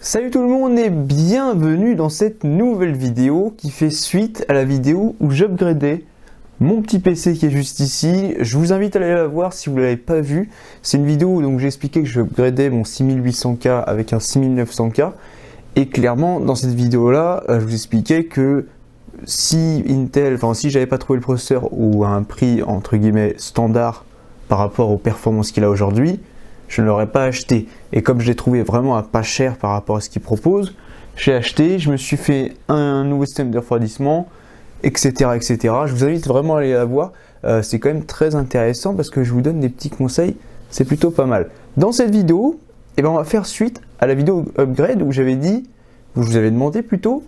Salut tout le monde et bienvenue dans cette nouvelle vidéo qui fait suite à la vidéo où j'upgradais mon petit PC qui est juste ici. Je vous invite à aller la voir si vous ne l'avez pas vu. C'est une vidéo où j'expliquais que je upgradais mon 6800K avec un 6900K. Et clairement dans cette vidéo là, je vous expliquais que si j'avais pas trouvé le processeur ou à un prix entre guillemets standard par rapport aux performances qu'il a aujourd'hui, je ne l'aurais pas acheté. Et comme je l'ai trouvé vraiment à pas cher par rapport à ce qu'il propose, j'ai acheté, je me suis fait un nouveau système de refroidissement, etc., etc. Je vous invite vraiment à aller la voir. C'est quand même très intéressant parce que je vous donne des petits conseils, c'est plutôt pas mal. Dans cette vidéo, on va faire suite à la vidéo upgrade où je vous avais demandé plutôt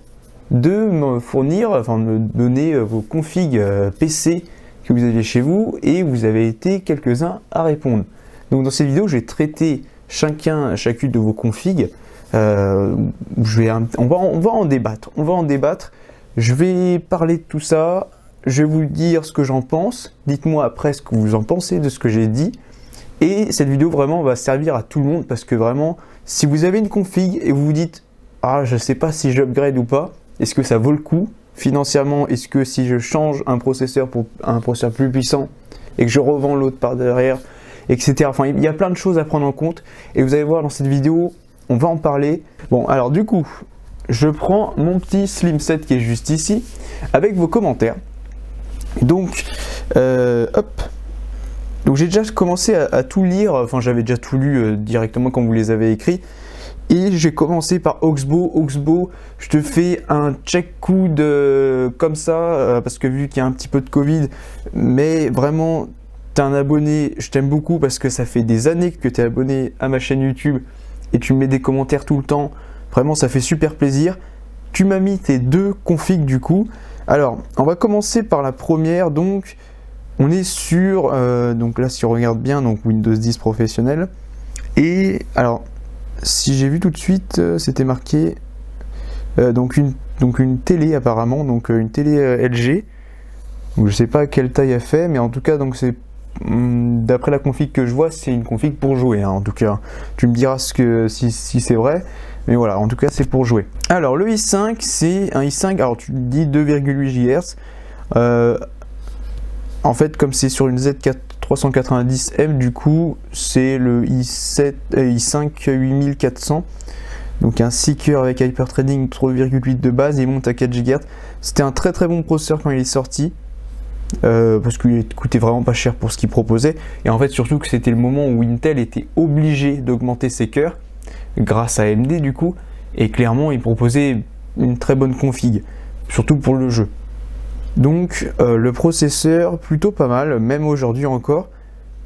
de me fournir, de me donner vos configs PC que vous aviez chez vous, et vous avez été quelques-uns à répondre. Donc dans cette vidéo, je vais traiter chacune de vos configs. On va en débattre. Je vais parler de tout ça. Je vais vous dire ce que j'en pense. Dites-moi après ce que vous en pensez de ce que j'ai dit. Et cette vidéo vraiment va servir à tout le monde parce que vraiment, si vous avez une config et vous vous dites « Ah, je ne sais pas si j'upgrade ou pas, est-ce que ça vaut le coup financièrement? Est-ce que si je change un processeur pour un processeur plus puissant et que je revends l'autre par derrière ?» etc. Enfin, il y a plein de choses à prendre en compte et vous allez voir dans cette vidéo, on va en parler. Bon, alors du coup, je prends mon petit Slim 7 qui est juste ici avec vos commentaires. Donc, Donc j'ai déjà commencé à tout lire, enfin j'avais déjà tout lu directement quand vous les avez écrits. Et j'ai commencé par Oxbow. Oxbow, je te fais un check coude comme ça, parce que vu qu'il y a un petit peu de Covid, mais vraiment, t'es un abonné, je t'aime beaucoup parce que ça fait des années que tu es abonné à ma chaîne YouTube et tu me mets des commentaires tout le temps. Vraiment, ça fait super plaisir. Tu m'as mis tes deux configs du coup. Alors, on va commencer par la première. Donc, on est sur, donc là, si on regarde bien, donc Windows 10 professionnel. Et alors, si j'ai vu tout de suite, c'était marqué donc une télé apparemment, donc une télé LG. Donc, je sais pas quelle taille elle fait, mais en tout cas, donc c'est d'après la config que je vois, c'est une config pour jouer, hein. En tout cas, tu me diras si c'est vrai, mais voilà, en tout cas, c'est pour jouer. Alors, le i5, c'est un i5, alors tu dis 2,8 GHz. En fait, comme c'est sur une Z390M, du coup, c'est le i5 8400. Donc un 6 cœurs avec Hyperthreading 3,8 de base, il monte à 4 GHz. C'était un très très bon processeur quand il est sorti. Parce qu'il coûtait vraiment pas cher pour ce qu'il proposait, et en fait surtout que c'était le moment où Intel était obligé d'augmenter ses cœurs grâce à AMD du coup, et clairement il proposait une très bonne config, surtout pour le jeu. Donc le processeur plutôt pas mal, même aujourd'hui encore.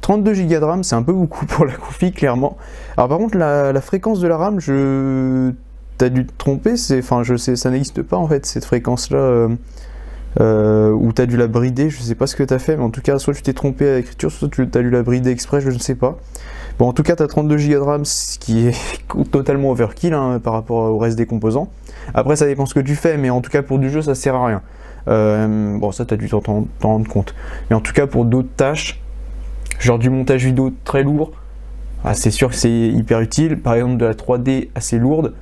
32 Go de RAM, c'est un peu beaucoup pour la config clairement. Alors par contre la fréquence de la RAM, t'as dû te tromper, je sais, ça n'existe pas en fait cette fréquence là. Ou tu as dû la brider, je sais pas ce que tu as fait, mais en tout cas, soit tu t'es trompé à l'écriture, soit tu as dû la brider exprès, je ne sais pas. Bon, en tout cas, tu as 32 Go de RAM, ce qui est totalement overkill hein, par rapport au reste des composants. Après, ça dépend ce que tu fais, mais en tout cas, pour du jeu, ça sert à rien. Bon, ça, tu as dû t'en rendre compte. Mais en tout cas, pour d'autres tâches, genre du montage vidéo très lourd, c'est sûr que c'est hyper utile. Par exemple, de la 3D assez lourde,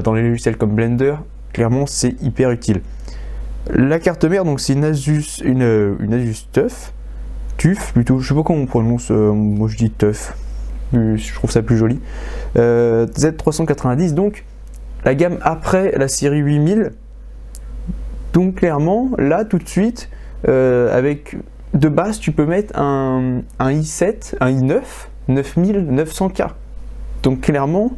dans les logiciels comme Blender, clairement, c'est hyper utile. La carte mère, donc c'est une Asus TUF plutôt, je sais pas comment on prononce, moi je dis TUF, je trouve ça plus joli. Z390, donc la gamme après la série 8000. Donc clairement, là tout de suite, avec de base, tu peux mettre un i7, un i9, 9900K. Donc clairement,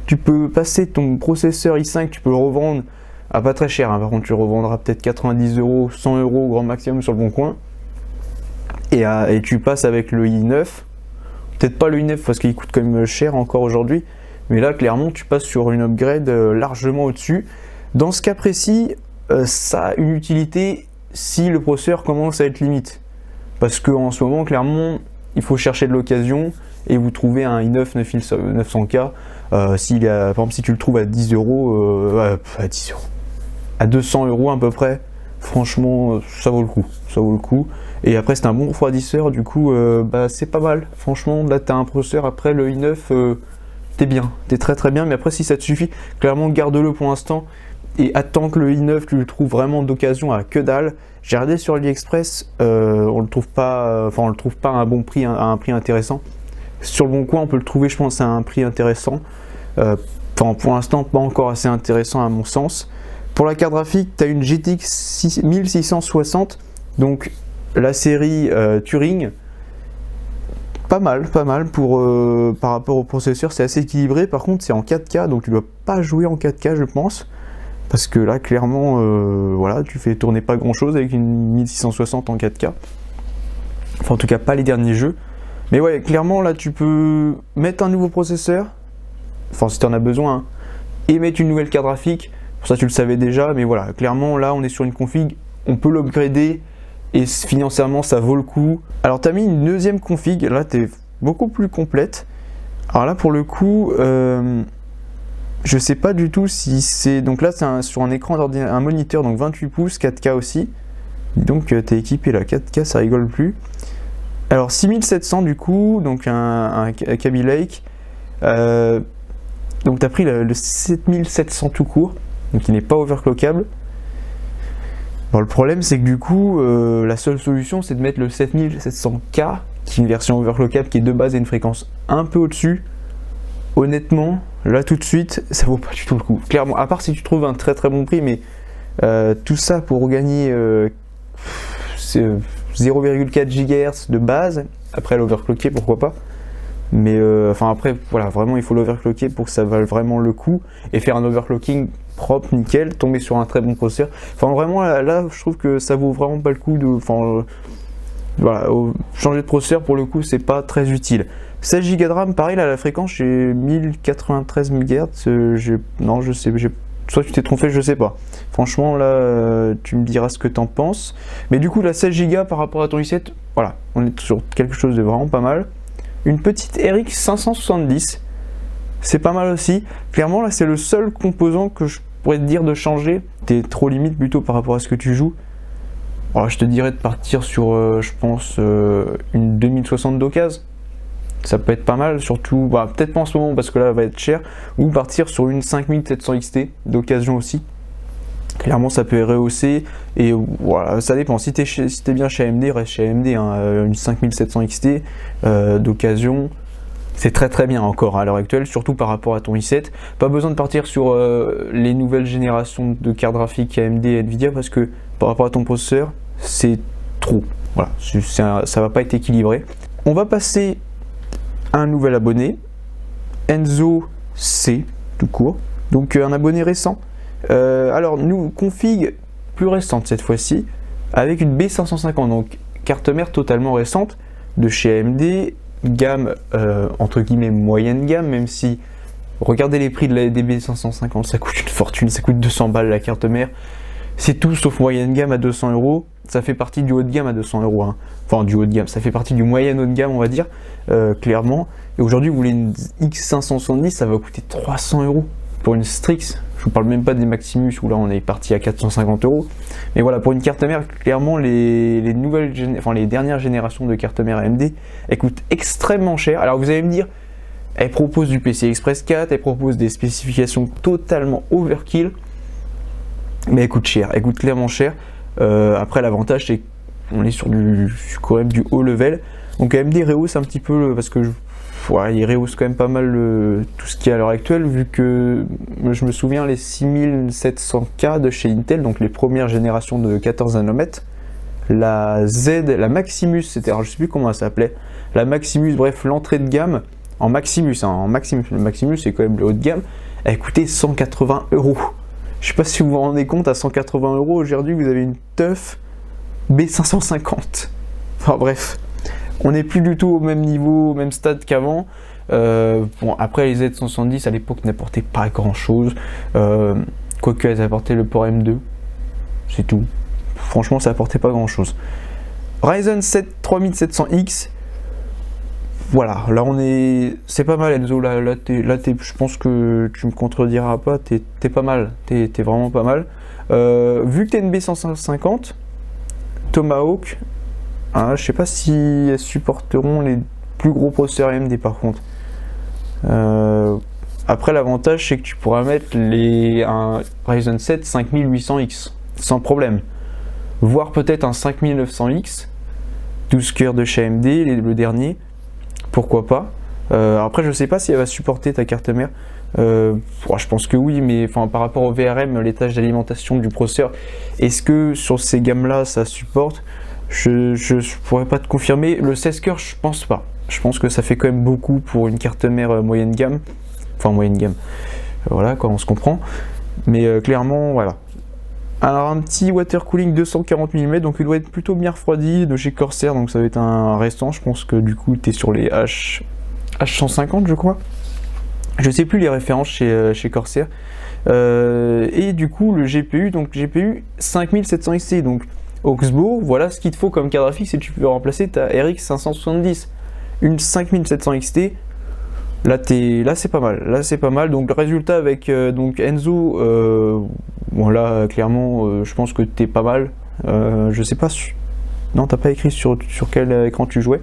tu peux passer ton processeur i5, tu peux le revendre à pas très cher, hein. Par contre tu le revendras peut-être 90 €, 100 € au grand maximum sur le bon coin, et tu passes avec le i9, peut-être pas le i9 parce qu'il coûte quand même cher encore aujourd'hui, mais là clairement tu passes sur une upgrade largement au-dessus. Dans ce cas précis, ça a une utilité si le processeur commence à être limite, parce qu'en ce moment clairement il faut chercher de l'occasion et vous trouvez un i9 9900K, par exemple si tu le trouves à 10 €, à 200 € à peu près, franchement ça vaut le coup, et après c'est un bon refroidisseur, du coup c'est pas mal, franchement. Là t'as un processeur, après le i9 t'es bien, t'es très très bien, mais après si ça te suffit, clairement garde-le pour l'instant et attends que le i9 tu le trouves vraiment d'occasion à que dalle. J'ai regardé sur AliExpress, on le trouve pas à un bon prix, à un prix intéressant. Sur le bon coin on peut le trouver je pense à un prix intéressant. Pour l'instant pas encore assez intéressant à mon sens. Pour la carte graphique, tu as une GTX 1660, donc la série Turing. Pas mal pour, par rapport au processeur, c'est assez équilibré. Par contre, c'est en 4K, donc tu dois pas jouer en 4K, je pense. Parce que là, clairement, voilà, tu fais tourner pas grand chose avec une 1660 en 4K. Enfin, en tout cas, pas les derniers jeux. Mais ouais, clairement, là, tu peux mettre un nouveau processeur. Enfin, si tu en as besoin, hein, et mettre une nouvelle carte graphique. Pour ça, tu le savais déjà, mais voilà, clairement, là, on est sur une config, on peut l'upgrader. Et financièrement ça vaut le coup. Alors tu as mis une deuxième config, là tu es beaucoup plus complète. Alors là pour le coup, je sais pas du tout si c'est... Donc là c'est sur un écran d'ordinateur, un moniteur, donc 28 pouces, 4K aussi. Donc tu es équipé là, 4K ça rigole plus. Alors 6700 du coup, donc un Kaby Lake. Donc tu as pris le 7700 tout court, donc il n'est pas overclockable. Bon, le problème c'est que du coup la seule solution c'est de mettre le 7700K qui est une version overclockable qui est de base à une fréquence un peu au-dessus. Honnêtement là tout de suite ça vaut pas du tout le coup, clairement, à part si tu trouves un très très bon prix, mais tout ça pour gagner 0,4 GHz de base, après l'overclocker pourquoi pas, mais enfin après voilà, vraiment il faut l'overclocker pour que ça vaille vraiment le coup et faire un overclocking propre, nickel, tomber sur un très bon processeur. Enfin vraiment là je trouve que ça vaut vraiment pas le coup de... voilà, changer de processeur pour le coup c'est pas très utile. 16 Go de RAM, pareil là, la fréquence j'ai 1093 MHz, non je sais, soit tu t'es trompé, je sais pas. Franchement là tu me diras ce que t'en penses. Mais du coup la 16 Go par rapport à ton i7, voilà, on est sur quelque chose de vraiment pas mal. Une petite RX 570, c'est pas mal aussi. Clairement là c'est le seul composant que je pourrais te dire de changer. T'es trop limite plutôt par rapport à ce que tu joues. Alors, je te dirais de partir sur je pense une 2060 d'occasion. Ça peut être pas mal, surtout peut-être pas en ce moment parce que là elle va être cher, ou partir sur une 5700 XT d'occasion aussi. Clairement ça peut rehausser et voilà, ça dépend. Si t'es bien chez AMD, reste chez AMD, hein. Une 5700 XT d'occasion, c'est très très bien encore à l'heure actuelle, surtout par rapport à ton i7. Pas besoin de partir sur les nouvelles générations de cartes graphiques AMD et Nvidia parce que par rapport à ton processeur, c'est trop. Voilà, ça va pas être équilibré. On va passer à un nouvel abonné, Enzo C, tout court. Donc un abonné récent. Alors nous config plus récente cette fois-ci, avec une B550, donc carte mère totalement récente de chez AMD. Gamme entre guillemets moyenne gamme, même si regardez les prix de la DB550, ça coûte une fortune, ça coûte 200 balles la carte mère, c'est tout sauf moyenne gamme à 200 €. Ça fait partie du haut de gamme à 200 €, hein. Enfin du haut de gamme, ça fait partie du moyen haut de gamme on va dire, clairement. Et aujourd'hui vous voulez une X570, ça va coûter 300 € pour une Strix. Je vous parle même pas des Maximus où là on est parti à 450 €. Mais voilà, pour une carte mère, clairement les dernières générations de cartes mère AMD, elles coûtent extrêmement cher. Alors vous allez me dire, elles proposent du PCI Express 4, elles proposent des spécifications totalement overkill, mais elles coûtent cher, elles coûtent clairement cher. Après l'avantage c'est qu'on est sur quand même du haut level. Donc AMD rehausse un petit peu parce que il rehausse quand même pas mal tout ce qui est à l'heure actuelle, vu que je me souviens les 6700K de chez Intel, donc les premières générations de 14 nanomètres, la Maximus, alors je sais plus comment elle s'appelait, la Maximus, bref l'entrée de gamme en Maximus, hein, le Maximus c'est quand même le haut de gamme, elle coûtait 180 €. Je sais pas si vous vous rendez compte, à 180 € aujourd'hui vous avez une teuf B550. Enfin bref. On n'est plus du tout au même niveau, au même stade qu'avant. Bon, après les Z170 à l'époque n'apportaient pas grand chose. Quoique elles apportaient le port M2. C'est tout. Franchement, ça apportait pas grand chose. Ryzen 7 3700X. Voilà, là on est. C'est pas mal, Enzo. Là, je pense que tu me contrediras pas. T'es pas mal. T'es vraiment pas mal. Vu que t'es une B150, Tomahawk. Ah, je sais pas si elles supporteront les plus gros processeurs AMD par contre. Après, l'avantage, c'est que tu pourras mettre un Ryzen 7 5800X sans problème. Voire peut-être un 5900X, 12 cœurs de chez AMD, le dernier. Pourquoi pas. Après, je sais pas si elle va supporter ta carte mère. Je pense que oui, mais par rapport au VRM, les tâches d'alimentation du processeur, est-ce que sur ces gammes-là, ça supporte? Je pourrais pas te confirmer. Le 16 cœurs, je pense pas. Je pense que ça fait quand même beaucoup pour une carte mère moyenne gamme. Enfin, moyenne gamme. Voilà, quoi, on se comprend. Mais clairement, voilà. Alors, un petit water cooling 240 mm, donc il doit être plutôt bien refroidi de chez Corsair, donc ça va être un restant. Je pense que du coup, tu es sur les H150, je crois. Je sais plus les références chez Corsair. Et du coup, le GPU, donc GPU 5700 XT, donc Oxbow, voilà ce qu'il te faut comme carte graphique si tu peux remplacer ta RX 570. Une 5700 XT, là c'est pas mal. Là c'est pas mal. Donc le résultat avec donc Enzo, bon là clairement, je pense que t'es pas mal. Je sais pas, non t'as pas écrit sur quel écran tu jouais,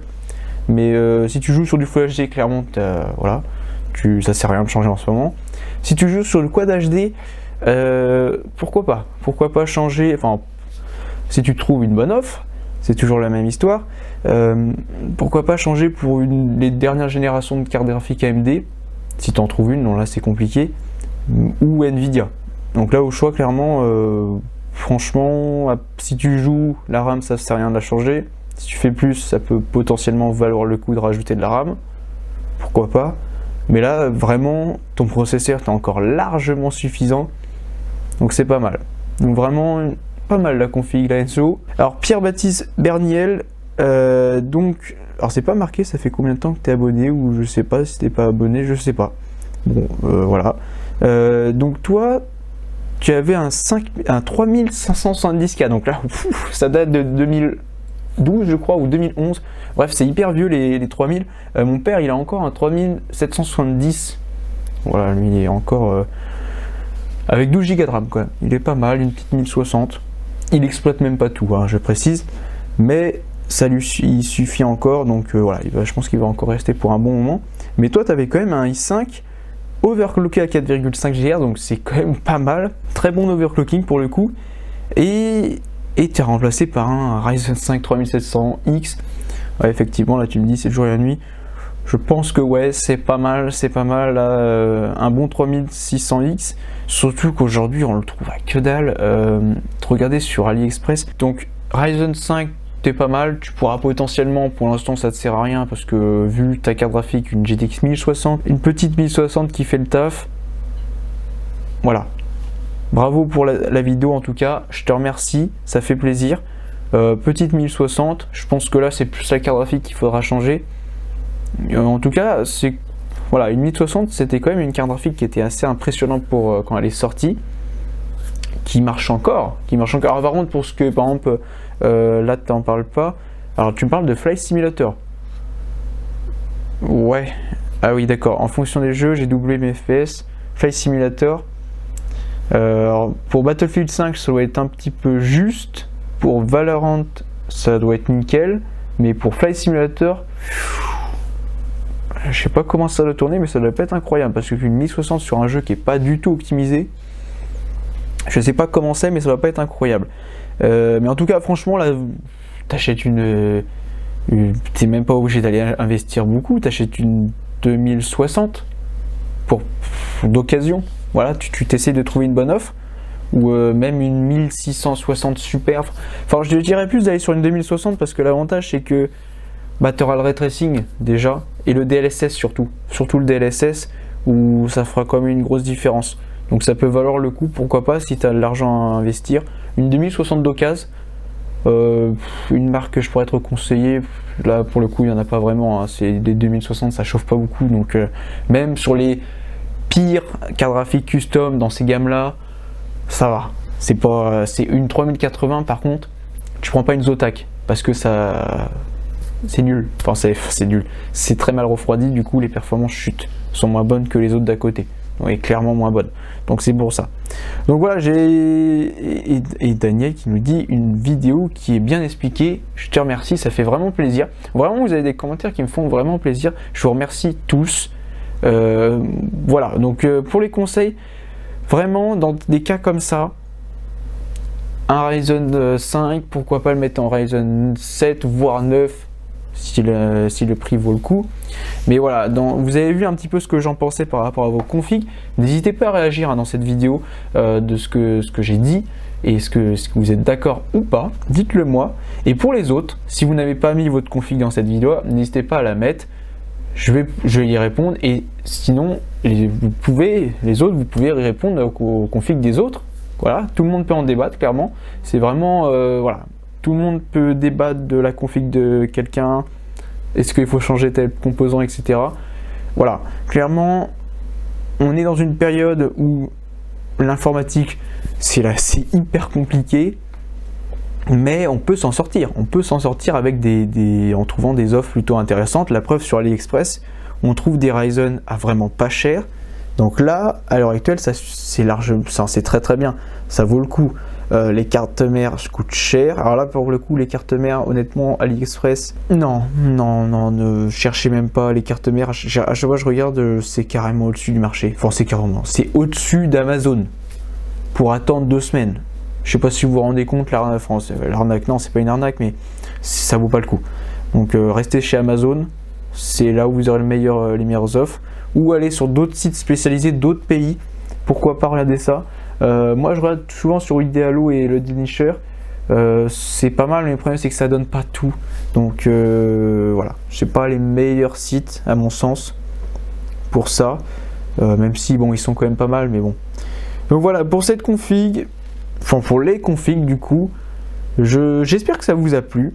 mais si tu joues sur du Full HD, clairement voilà. Ça sert à rien de changer en ce moment. Si tu joues sur le Quad HD, pourquoi pas changer, enfin, si tu trouves une bonne offre, c'est toujours la même histoire, pourquoi pas changer pour les dernières générations de cartes graphiques AMD, si tu en trouves une, non là c'est compliqué, ou Nvidia. Donc là au choix, clairement, franchement, si tu joues, la RAM ça sert à rien de la changer, si tu fais plus, ça peut potentiellement valoir le coup de rajouter de la RAM, pourquoi pas. Mais là, vraiment, ton processeur est encore largement suffisant. Donc c'est pas mal. Donc vraiment, pas mal la config, la Enzo. Alors Pierre-Baptiste Berniel, alors c'est pas marqué, ça fait combien de temps que t'es abonné, ou je sais pas, si t'es pas abonné, je sais pas. Bon, voilà. Donc toi, tu avais un 3570K, donc là, ça date de 2012 je crois, ou 2011. Bref, c'est hyper vieux les 3000. Mon père, il a encore un 3770. Voilà, lui, il est encore avec 12 Go de RAM, quoi. Il est pas mal, une petite 1060. Il exploite même pas tout, hein, je précise. Mais ça lui suffit encore, donc voilà, je pense qu'il va encore rester pour un bon moment. Mais toi, tu avais quand même un i5 overclocké à 4,5 GHz, donc c'est quand même pas mal. Très bon overclocking pour le coup. Et tu es remplacé par un Ryzen 5 3700X. Ouais, effectivement, là tu me dis c'est le jour et la nuit. Je pense que ouais, c'est pas mal là, un bon 3600X. Surtout qu'aujourd'hui on le trouve à que dalle. Regardez sur AliExpress. Donc Ryzen 5, t'es pas mal. Tu pourras potentiellement, pour l'instant ça te sert à rien parce que vu ta carte graphique, une GTX 1060, une petite 1060 qui fait le taf. Voilà. Bravo pour la vidéo en tout cas, je te remercie, ça fait plaisir. Petite 1060, je pense que là c'est plus la carte graphique qu'il faudra changer. En tout cas, c'est voilà, une 1060 c'était quand même une carte graphique qui était assez impressionnante pour quand elle est sortie, qui marche encore. Alors par contre, pour ce que par exemple là tu n'en parles pas, alors tu me parles de Flight Simulator. Ouais, ah oui d'accord, en fonction des jeux j'ai doublé mes FPS. Flight Simulator. Alors pour Battlefield 5 ça doit être un petit peu juste, pour Valorant ça doit être nickel, mais pour Flight Simulator, je sais pas comment ça doit tourner, mais ça doit pas être incroyable, parce que une 1060 sur un jeu qui est pas du tout optimisé, je sais pas comment c'est, mais ça doit pas être incroyable. Mais en tout cas franchement là, t'achètes t'es même pas obligé d'aller investir beaucoup, t'achètes une 2060 d'occasion. Voilà, tu t'essayes de trouver une bonne offre, ou même une 1660 super. Enfin, je dirais plus d'aller sur une 2060 parce que l'avantage c'est que tu auras le ray tracing déjà, et le DLSS surtout le DLSS, où ça fera quand même une grosse différence. Donc ça peut valoir le coup, pourquoi pas, si tu as de l'argent à investir. Une 2060 d'occasion, une marque que je pourrais te conseiller, là pour le coup il n'y en a pas vraiment, hein. C'est des 2060, ça chauffe pas beaucoup, donc même sur les pire carte graphique custom dans ces gammes là, ça va. C'est une 3080 par contre, tu prends pas une Zotac parce que ça c'est nul. Enfin c'est nul. C'est très mal refroidi, du coup les performances chutent, sont moins bonnes que les autres d'à côté. Oui, clairement moins bonnes. Donc c'est pour ça. Donc voilà, et Daniel qui nous dit une vidéo qui est bien expliquée. Je te remercie, ça fait vraiment plaisir. Vraiment, vous avez des commentaires qui me font vraiment plaisir. Je vous remercie tous. Voilà, donc pour les conseils, vraiment dans des cas comme ça, un Ryzen 5, pourquoi pas le mettre en Ryzen 7 voire 9 si le prix vaut le coup. Mais voilà, vous avez vu un petit peu ce que j'en pensais par rapport à vos configs. N'hésitez pas à réagir dans cette vidéo de ce que j'ai dit et ce que vous êtes d'accord ou pas, dites-le moi. Et pour les autres, si vous n'avez pas mis votre config dans cette vidéo, n'hésitez pas à la mettre. Je vais y répondre, et sinon les autres, vous pouvez y répondre aux configs des autres. Voilà, tout le monde peut en débattre, clairement. C'est vraiment, voilà, tout le monde peut débattre de la config de quelqu'un. Est-ce qu'il faut changer tel composant, etc. Voilà, clairement, on est dans une période où l'informatique, c'est hyper compliqué, mais on peut s'en sortir. On peut s'en sortir avec en trouvant des offres plutôt intéressantes. La preuve, sur AliExpress, on trouve des Ryzen à vraiment pas cher. Donc là, à l'heure actuelle, c'est très très bien, ça vaut le coup. Les cartes mères coûtent cher. Alors là, pour le coup, les cartes mères, honnêtement, AliExpress, non, ne cherchez même pas les cartes mères. À chaque fois, je regarde, c'est carrément au-dessus du marché. Enfin, c'est au-dessus d'Amazon pour attendre 2 semaines. Je sais pas si vous vous rendez compte, l'arnaque, non, c'est pas une arnaque, mais ça vaut pas le coup. Donc, restez chez Amazon, c'est là où vous aurez les meilleures offres. Ou aller sur d'autres sites spécialisés, d'autres pays. Pourquoi pas regarder ça. Moi, je regarde souvent sur Idealo et le Dnisher. C'est pas mal, mais le problème, c'est que ça donne pas tout. Donc, voilà. C'est pas les meilleurs sites, à mon sens, pour ça. Même si, bon, ils sont quand même pas mal, mais bon. Donc, voilà, pour cette config, enfin, pour les configs, du coup, j'espère que ça vous a plu.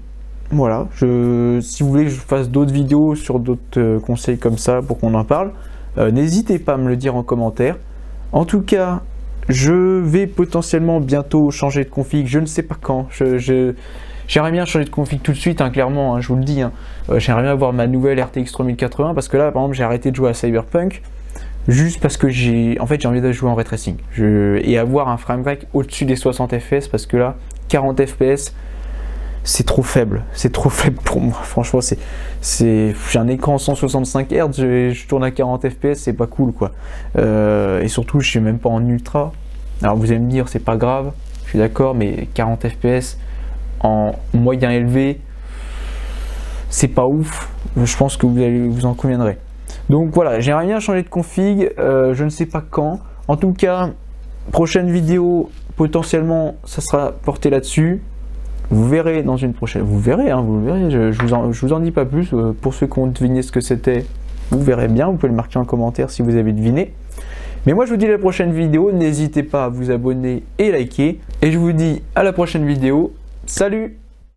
Voilà, si vous voulez que je fasse d'autres vidéos sur d'autres conseils comme ça pour qu'on en parle, n'hésitez pas à me le dire en commentaire. En tout cas, je vais potentiellement bientôt changer de config, je ne sais pas quand. J'aimerais bien changer de config tout de suite, hein, clairement, hein, je vous le dis. Hein. J'aimerais bien avoir ma nouvelle RTX 3080 parce que là, par exemple, j'ai arrêté de jouer à Cyberpunk juste parce que j'ai envie de jouer en ray tracing et avoir un framerate au-dessus des 60 fps parce que là, 40 fps. C'est trop faible pour moi. Franchement, j'ai un écran 165 Hz, je tourne à 40 fps, c'est pas cool quoi. Et surtout, je suis même pas en ultra. Alors vous allez me dire, c'est pas grave, je suis d'accord, mais 40 fps en moyen élevé, c'est pas ouf. Je pense que vous en conviendrez. Donc voilà, j'aimerais bien changer de config, je ne sais pas quand. En tout cas, prochaine vidéo, potentiellement, ça sera porté là-dessus. Vous verrez dans une prochaine. Vous verrez, je vous en dis pas plus. Pour ceux qui ont deviné ce que c'était, vous verrez bien. Vous pouvez le marquer en commentaire si vous avez deviné. Mais moi, je vous dis à la prochaine vidéo. N'hésitez pas à vous abonner et liker. Et je vous dis à la prochaine vidéo. Salut!